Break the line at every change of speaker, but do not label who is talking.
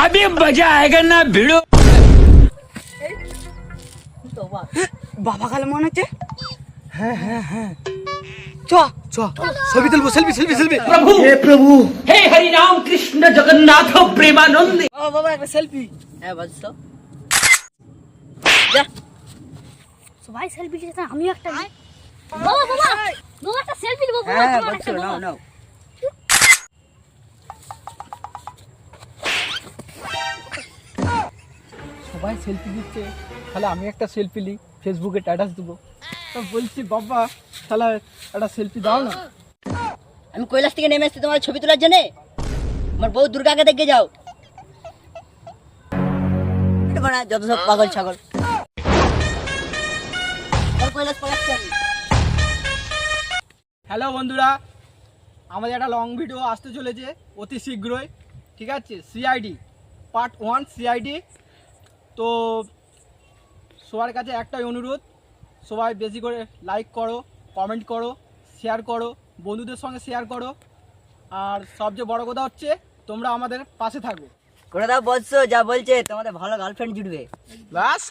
अभी मजा आएगा ना भिड़ो।
বাবা কালে মনে হচ্ছে। হ্যাঁ চ চ
ছবি তুলবো, সেলফি সেলফি সেলফি।
प्रभु हे प्रभु हे हरि राम कृष्ण जगन्नाथ प्रेमानंद।
বাবা একটা সেলফি। হ্যাঁ বলছো যা
সবাই সেলফি নিচ্ছে আমিও একটা নিই। বাবা বাবা বাবা একটা সেলফি নেব বাবা।
হ্যাঁ
তোমার
বলছো
একটা
নাও
বাবা।
নাও।
সবাই সেলফি দিচ্ছে, তাহলে আমি একটা সেলফি নিই, ফেসবুকে স্ট্যাটাস দেবো। তো বলছি বাবা তাহলে একটা সেলফি দাও না।
আমি কৈলাস থেকে নেমে এসেছি তোমার ছবি তোলার জন্য। আমার বউ দুর্গাকে দেখে যাও। এটা বানা যত সব পাগল ছাগল। আর কৈলাস পালাচ্ছে আমি।
হ্যালো বন্ধুরা, আমাদের একটা লং ভিডিও আসতে চলেছে অতি শীঘ্রই, ঠিক আছে? CID part 1 CID. তো সবার কাছে একটাই অনুরোধ, সবাই বেশি করে লাইক করো, কমেন্ট করো, শেয়ার করো, বন্ধুদের সঙ্গে শেয়ার করো। আর সবচেয়ে বড় কথা হচ্ছে তোমরা আমাদের পাশে থাকো।
করে দাও বলছো যা বলছে তোমাদের ভালো গার্লফ্রেন্ড জুটবে।
ব্যাস।